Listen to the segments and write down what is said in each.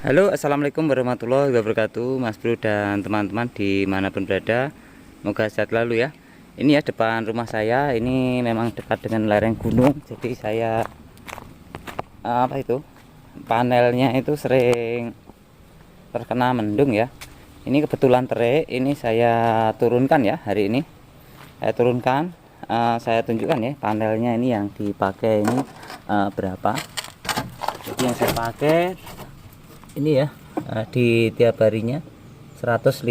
Halo, assalamualaikum warahmatullahi wabarakatuh, Mas Bro dan teman-teman dimanapun berada. Semoga sehat selalu ya. Ini ya depan rumah saya, ini memang dekat dengan lereng gunung. Jadi saya panelnya itu sering terkena mendung ya. Ini kebetulan terik, ini saya turunkan ya hari ini. Saya turunkan, saya tunjukkan ya panelnya ini yang dipakai ini berapa. Jadi yang saya pakai ini ya, di tiap harinya 150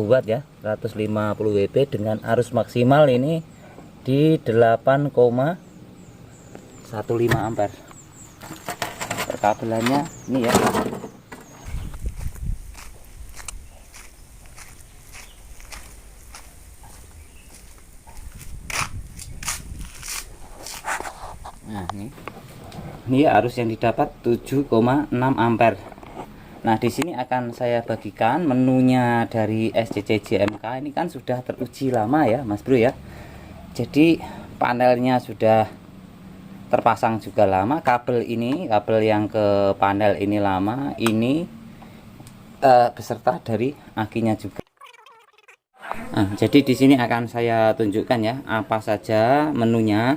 watt ya, 150 WP dengan arus maksimal ini di 8,15 ampere. Perkabelannya ini ya. Nah, ini arus yang didapat 7,6 ampere. Nah, di sini akan saya bagikan menunya dari SCC JMK. Ini kan sudah teruji lama ya, Mas Bro ya. Jadi panelnya sudah terpasang juga lama. Kabel yang ke panel ini lama. Ini beserta dari akinya juga. Nah, jadi di sini akan saya tunjukkan ya apa saja menunya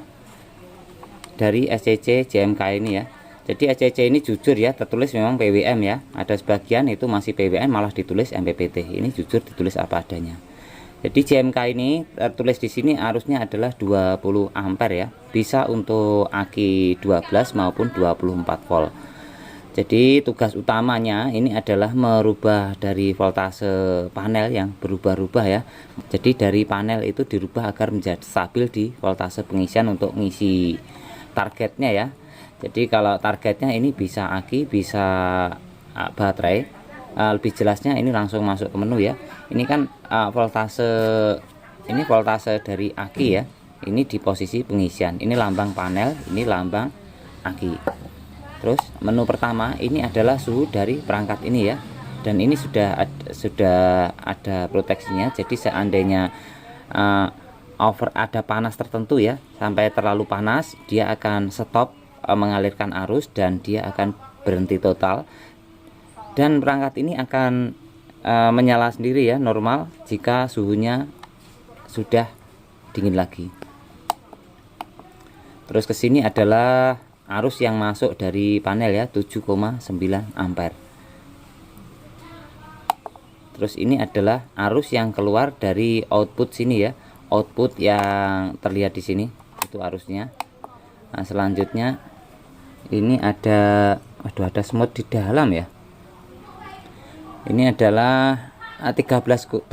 dari SCC JMK ini ya. Jadi SCC ini jujur ya, tertulis memang PWM ya. Ada sebagian itu masih PWM malah ditulis MPPT. Ini jujur ditulis apa adanya. Jadi JMK ini tertulis di sini arusnya adalah 20 ampere ya. Bisa untuk aki 12 maupun 24 volt. Jadi tugas utamanya ini adalah merubah dari voltase panel yang berubah-ubah ya. Jadi dari panel itu dirubah agar menjadi stabil di voltase pengisian untuk ngisi targetnya ya. Jadi kalau targetnya ini bisa aki, bisa baterai. Lebih jelasnya ini langsung masuk ke menu ya. Ini kan voltase dari aki ya. Ini di posisi pengisian. Ini lambang panel, ini lambang aki. Terus menu pertama ini adalah suhu dari perangkat ini ya. Dan ini sudah ada proteksinya. Jadi seandainya ada panas tertentu ya, sampai terlalu panas, dia akan stop mengalirkan arus dan dia akan berhenti total, dan perangkat ini akan menyala sendiri ya, normal jika suhunya sudah dingin lagi. Terus kesini adalah arus yang masuk dari panel ya, 7,9 ampere. Terus ini adalah arus yang keluar dari output sini ya, output yang terlihat di sini itu arusnya. Nah, selanjutnya ini ada semut di dalam ya. Ini adalah 13,7.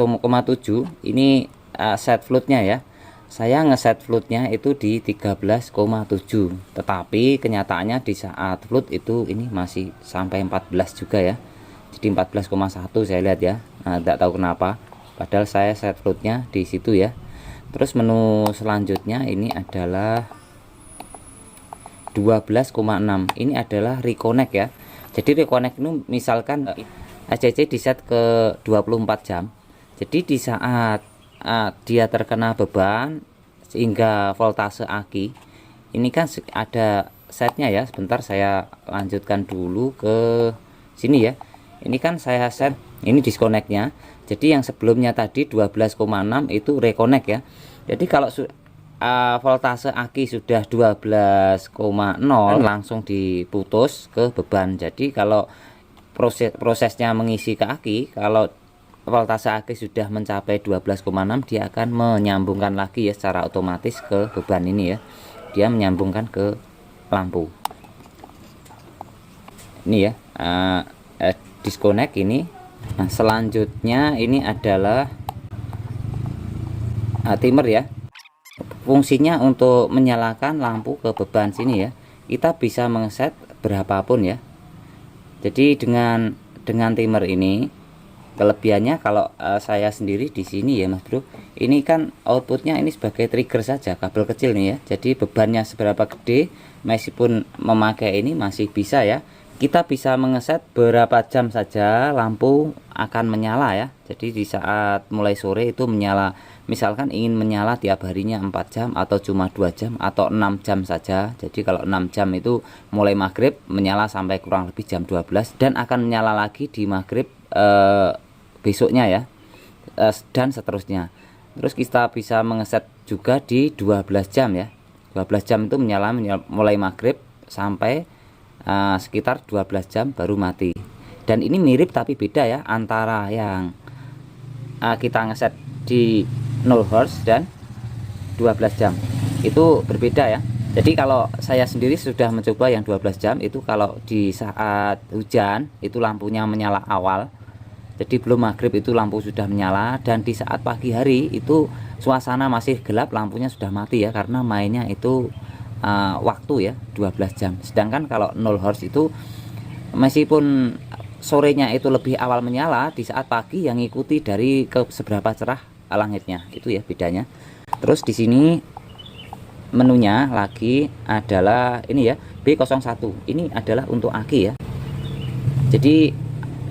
Ini set floatnya ya. Saya ngeset floatnya itu di 13,7. Tetapi kenyataannya di saat float itu ini masih sampai 14 juga ya. Jadi 14,1 saya lihat ya. Nah, tidak tahu kenapa. Padahal saya set floatnya di situ ya. Terus menu selanjutnya ini adalah 12,6. Ini adalah reconnect ya. Jadi reconnect ini misalkan SCC di set ke 24 jam. Jadi di saat dia terkena beban sehingga voltase aki ini kan ada setnya ya. Sebentar saya lanjutkan dulu ke sini ya. Ini kan saya set ini disconnectnya. Jadi yang sebelumnya tadi 12,6 itu reconnect ya. Jadi kalau voltase aki sudah 12,0 langsung diputus ke beban. Jadi kalau prosesnya mengisi ke aki, kalau voltase aki sudah mencapai 12,6, dia akan menyambungkan lagi ya secara otomatis ke beban ini ya. Dia menyambungkan ke lampu. Ini ya, disconnect ini. Nah, selanjutnya ini adalah timer ya. Fungsinya untuk menyalakan lampu ke beban sini ya. Kita bisa mengeset berapapun ya. Jadi dengan timer ini kelebihannya kalau saya sendiri di sini ya Mas Bro. Ini kan outputnya ini sebagai trigger saja, kabel kecil nih ya. Jadi bebannya seberapa gede meskipun memakai ini masih bisa ya. kita bisa mengeset berapa jam saja lampu akan menyala ya. Jadi di saat mulai sore itu menyala, misalkan ingin menyala tiap harinya 4 jam atau cuma 2 jam atau 6 jam saja. Jadi kalau 6 jam itu mulai maghrib menyala sampai kurang lebih jam 12 dan akan menyala lagi di maghrib besoknya ya, dan seterusnya. Terus kita bisa mengeset juga di 12 jam ya. 12 jam itu menyala mulai maghrib sampai sekitar 12 jam baru mati. Dan ini mirip tapi beda ya, antara yang kita ngeset di 0 Hz dan 12 jam itu berbeda ya. Jadi kalau saya sendiri sudah mencoba yang 12 jam itu, kalau di saat hujan itu lampunya menyala awal, jadi belum maghrib itu lampu sudah menyala, dan di saat pagi hari itu suasana masih gelap lampunya sudah mati ya, karena mainnya itu waktu ya 12 jam. Sedangkan kalau 0 Hz itu meskipun sorenya itu lebih awal menyala, di saat pagi yang ngikuti dari ke seberapa cerah langitnya, itu ya bedanya. Terus di sini menunya lagi adalah ini ya, B01. Ini adalah untuk aki ya. Jadi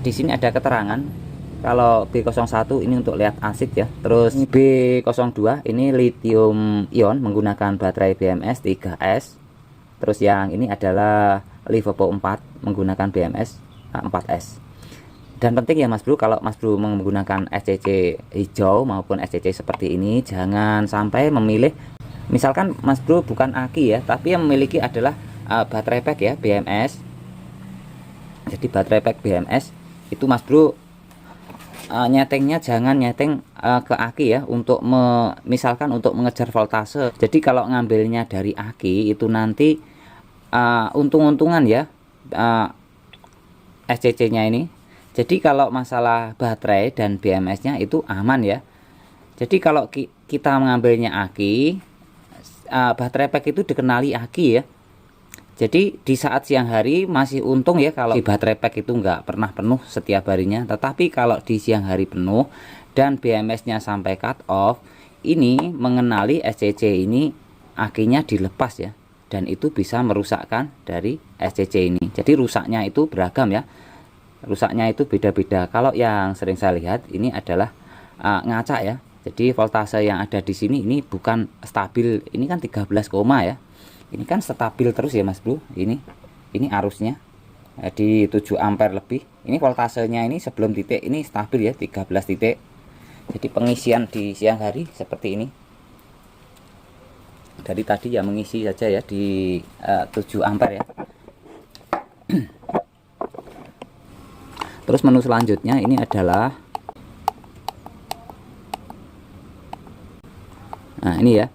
di sini ada keterangan kalau B01 ini untuk lihat asid ya. Terus B02 ini lithium ion menggunakan baterai BMS 3S. Terus yang ini adalah LiVoPo 4 menggunakan BMS 4S. Dan penting ya Mas Bro, kalau Mas Bro menggunakan SCC hijau maupun SCC seperti ini, jangan sampai memilih, misalkan Mas Bro bukan aki ya, tapi yang memiliki adalah baterai pack ya BMS. Jadi baterai pack BMS itu Mas Bro nyetingnya jangan nyeting ke aki ya, untuk misalkan untuk mengejar voltase. Jadi kalau ngambilnya dari aki itu nanti untung-untungan ya SCC nya ini. Jadi kalau masalah baterai dan BMS nya itu aman ya. Jadi kalau kita mengambilnya aki, baterai pack itu dikenali aki ya. Jadi di saat siang hari masih untung ya kalau di baterai pack itu nggak pernah penuh setiap harinya. Tetapi kalau di siang hari penuh dan BMS-nya sampai cut off, ini mengenali SCC ini akinya dilepas ya. Dan itu bisa merusakkan dari SCC ini. Jadi rusaknya itu beragam ya. Rusaknya itu beda-beda. Kalau yang sering saya lihat ini adalah ngaca ya. Jadi voltase yang ada di sini ini bukan stabil. Ini kan 13, ya. Ini kan stabil terus ya Mas Bro. Ini arusnya di 7 ampere lebih. Ini voltasenya ini sebelum titik ini stabil ya 13 titik. Jadi pengisian di siang hari seperti ini. Dari tadi ya mengisi saja ya di 7 ampere ya. Terus menu selanjutnya ini adalah, nah ini ya,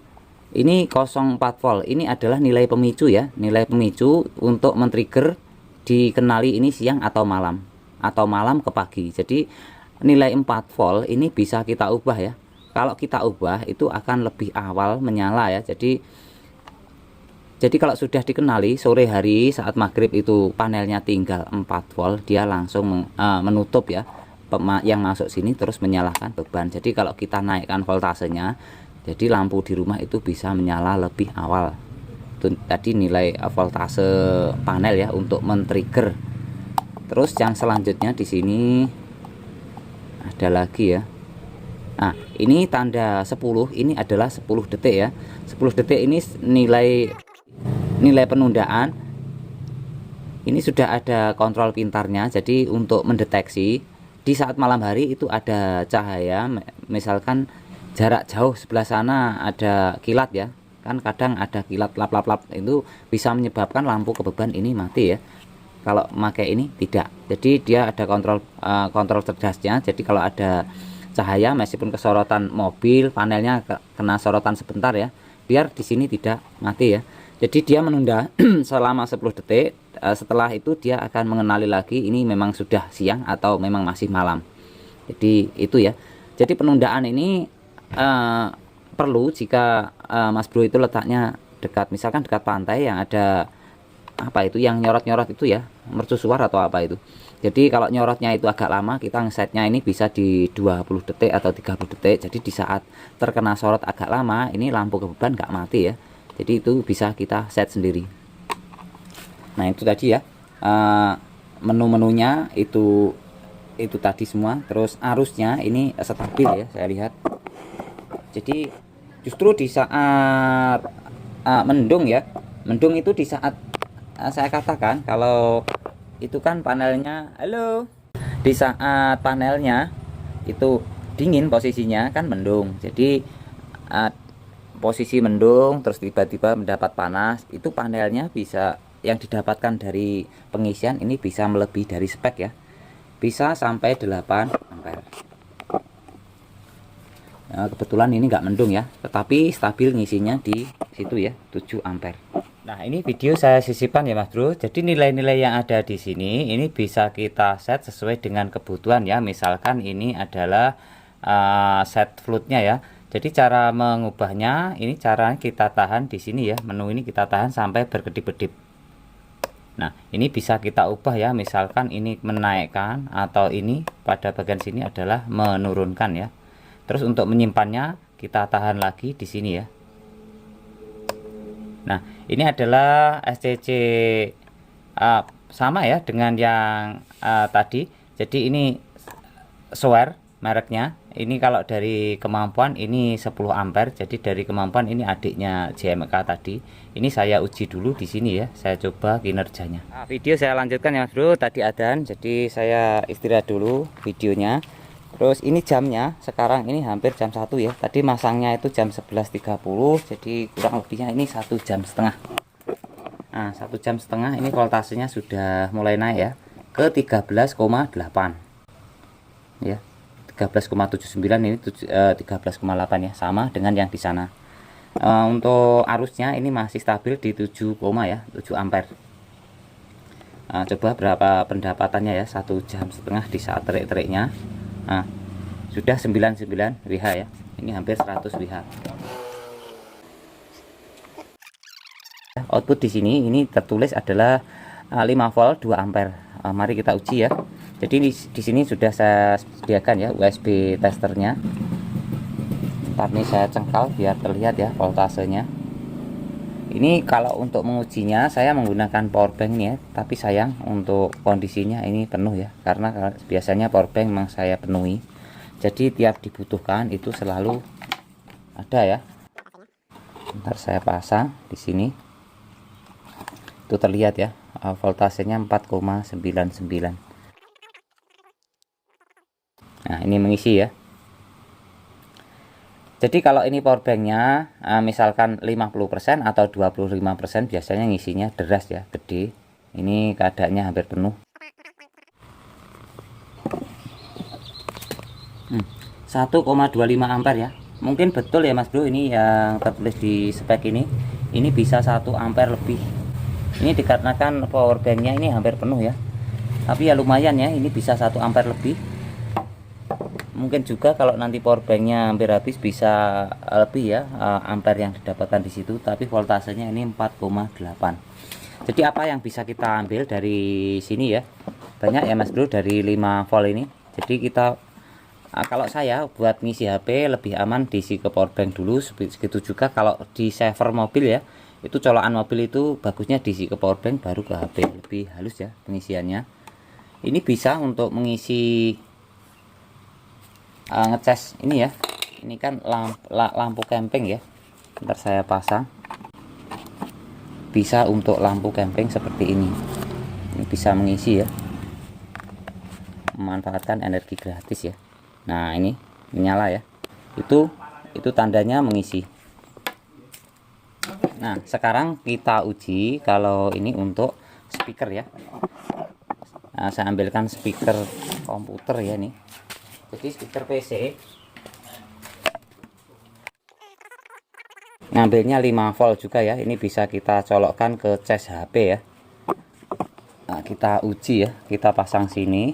ini 04 volt. Ini adalah nilai pemicu ya, nilai pemicu untuk men-trigger dikenali ini siang atau malam ke pagi. Jadi nilai 4 volt ini bisa kita ubah ya. Kalau kita ubah itu akan lebih awal menyala ya. Jadi kalau sudah dikenali sore hari saat maghrib itu panelnya tinggal 4 volt, dia langsung menutup ya yang masuk sini, terus menyalakan beban. Jadi kalau kita naikkan voltasenya, jadi lampu di rumah itu bisa menyala lebih awal. Itu tadi nilai voltase panel ya untuk men-trigger. Terus yang selanjutnya di sini ada lagi ya. Nah, ini tanda 10, ini adalah 10 detik ya. 10 detik ini nilai penundaan. Ini sudah ada kontrol pintarnya. Jadi untuk mendeteksi di saat malam hari itu ada cahaya, misalkan jarak jauh sebelah sana ada kilat ya. Kan kadang ada kilat lap-lap-lap, itu bisa menyebabkan lampu kebeban ini mati ya. Kalau pakai ini tidak. Jadi dia ada kontrol cerdasnya. Jadi kalau ada cahaya meskipun kesorotan mobil, panelnya kena sorotan sebentar ya, biar di sini tidak mati ya. Jadi dia menunda selama 10 detik. Setelah itu dia akan mengenali lagi ini memang sudah siang atau memang masih malam. Jadi itu ya. Jadi penundaan ini perlu jika Mas Bro itu letaknya dekat, misalkan dekat pantai yang ada apa itu yang nyorot-nyorot itu ya, mercusuar atau apa itu. Jadi kalau nyorotnya itu agak lama, kita ngesetnya ini bisa di 20 detik atau 30 detik. Jadi di saat terkena sorot agak lama, ini lampu kebeban nggak mati ya. Jadi itu bisa kita set sendiri. Nah itu tadi ya menu-menunya itu tadi semua. Terus arusnya ini stabil ya, saya lihat. Jadi justru di saat mendung ya, mendung itu di saat saya katakan kalau itu kan panelnya, halo, di saat panelnya itu dingin posisinya kan mendung. Jadi posisi mendung terus tiba-tiba mendapat panas, itu panelnya bisa, yang didapatkan dari pengisian ini bisa melebihi dari spek ya, bisa sampai 8 ampere. Nah, kebetulan ini nggak mendung ya, tetapi stabil ngisinya di situ ya, 7 ampere. Nah, ini video saya sisipkan ya Mas Bro. Jadi nilai-nilai yang ada di sini ini bisa kita set sesuai dengan kebutuhan ya. Misalkan ini adalah set floatnya ya. Jadi cara mengubahnya ini cara kita tahan di sini ya. Menu ini kita tahan sampai berkedip-kedip. Nah, ini bisa kita ubah ya. Misalkan ini menaikkan, atau ini pada bagian sini adalah menurunkan ya. Terus untuk menyimpannya kita tahan lagi di sini ya. Nah, ini adalah SCC sama ya dengan yang tadi. Jadi ini Swear mereknya. Ini kalau dari kemampuan ini 10 ampere. Jadi dari kemampuan ini adiknya JMK tadi. Ini saya uji dulu di sini ya. Saya coba kinerjanya. Nah, video saya lanjutkan ya Mas Bro. Tadi adzan, jadi saya istirahat dulu videonya. Terus ini jamnya sekarang ini hampir jam 1 ya. Tadi masangnya itu jam 11.30, jadi kurang lebihnya ini 1,5 jam. Nah, 1,5 jam ini voltasenya sudah mulai naik ya ke 13,8 ya. 13,79 ini 13,8 ya, sama dengan yang di sana. Untuk arusnya ini masih stabil di 7, ya 7 ampere. Coba berapa pendapatannya ya, 1,5 jam di saat terik-teriknya. Nah, sudah 99 Wh ya. Ini hampir 100 Wh. Output di sini ini tertulis adalah 5 volt 2 ampere. Mari kita uji ya. Jadi di sini sudah saya sediakan ya USB testernya. Ntar ini saya cengkal biar terlihat ya voltasenya. Ini kalau untuk mengujinya saya menggunakan powerbank ini ya, tapi sayang untuk kondisinya ini penuh ya, karena biasanya powerbank memang saya penuhi. Jadi tiap dibutuhkan itu selalu ada ya. Ntar saya pasang di sini. Itu terlihat ya, voltasenya 4,99. Nah, ini mengisi ya. Jadi kalau ini powerbanknya misalkan 50% atau 25%, biasanya ngisinya deras ya, gede. Ini keadaannya hampir penuh. 1,25 ampere ya. Mungkin betul ya Mas Bro, ini yang tertulis di spek ini bisa 1 ampere lebih. Ini dikarenakan powerbanknya ini hampir penuh ya. Tapi ya lumayan ya, ini bisa 1 ampere lebih. Mungkin juga kalau nanti powerbanknya hampir habis bisa lebih ya ampere yang didapatkan di situ, tapi voltasenya ini 4,8. Jadi apa yang bisa kita ambil dari sini ya, banyak ya Mas Bro, dari 5 volt ini. Jadi kita kalau saya buat ngisi HP lebih aman diisi ke powerbank dulu. Segitu juga kalau di saver mobil ya, itu colokan mobil itu bagusnya diisi ke powerbank baru ke HP, lebih halus ya pengisiannya. Ini bisa untuk mengisi ngecas ini ya. Ini kan lampu camping ya. Ntar saya pasang. Bisa untuk lampu camping seperti ini. Ini bisa mengisi ya. Memanfaatkan energi gratis ya. Nah, ini menyala ya. Itu tandanya mengisi. Nah, sekarang kita uji kalau ini untuk speaker ya. Nah, saya ambilkan speaker komputer ya nih. Jadi speaker PC ngambilnya 5 volt juga ya. Ini bisa kita colokkan ke cas HP ya. Nah, kita uji ya, kita pasang sini.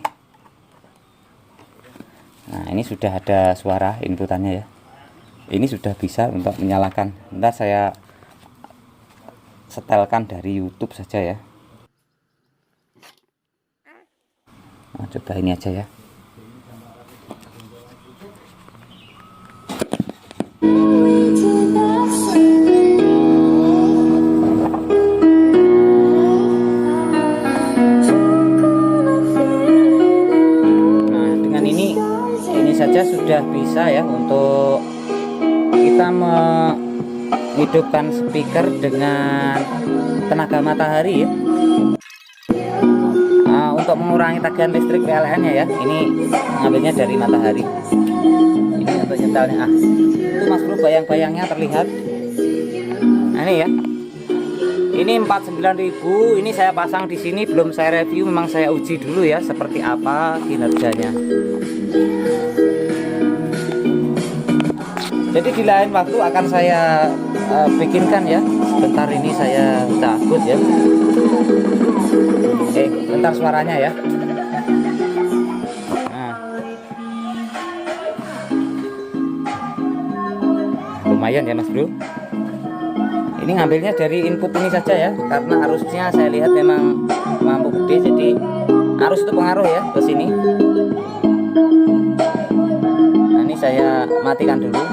Nah, ini sudah ada suara inputannya ya. Ini sudah bisa untuk menyalakan. Ntar saya setelkan dari YouTube saja ya. Nah, coba ini aja ya. saja sudah bisa ya untuk kita menghidupkan speaker dengan tenaga matahari ya. Untuk mengurangi tagihan listrik PLN nya ya, ini ngambilnya dari matahari. Ini untuk nyetelnya itu Mas Bro, bayang-bayangnya terlihat. Nah ini ya, ini 49.000. Ini saya pasang di sini, belum saya review, memang saya uji dulu ya seperti apa kinerjanya. Jadi di lain waktu akan saya bikinkan ya. Sebentar ini saya cabut ya. Bentar suaranya ya. Nah, lumayan ya Mas Bro. Ini ngambilnya dari input ini saja ya, karena arusnya saya lihat memang mampu gede, jadi arus itu pengaruh ya ke sini. Nah ini saya matikan dulu.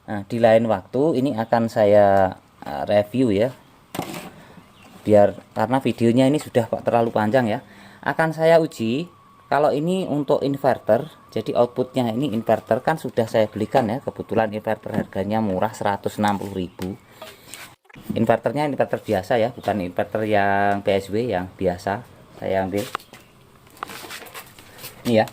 Nah di lain waktu ini akan saya review ya, biar karena videonya ini sudah terlalu panjang ya. Akan saya uji kalau ini untuk inverter. Jadi outputnya ini inverter kan sudah saya belikan ya, kebetulan inverter harganya murah 160.000. Inverternya inverter biasa ya, bukan inverter yang PSW, yang biasa saya ambil ini ya.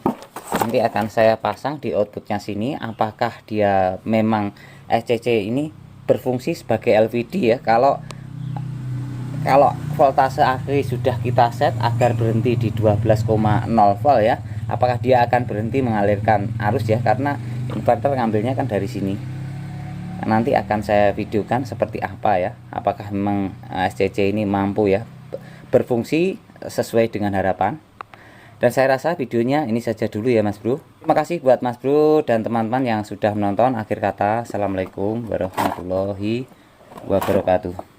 Nanti akan saya pasang di outputnya sini, apakah dia memang SCC ini berfungsi sebagai LVD ya. Kalau voltase akhir sudah kita set agar berhenti di 12,0 volt ya, apakah dia akan berhenti mengalirkan arus ya, karena inverter ngambilnya kan dari sini. Nanti akan saya videokan seperti apa ya, apakah memang SCC ini mampu ya berfungsi sesuai dengan harapan. Dan saya rasa videonya ini saja dulu ya Mas Bro. Terima kasih buat Mas Bro dan teman-teman yang sudah menonton. Akhir kata, assalamualaikum warahmatullahi wabarakatuh.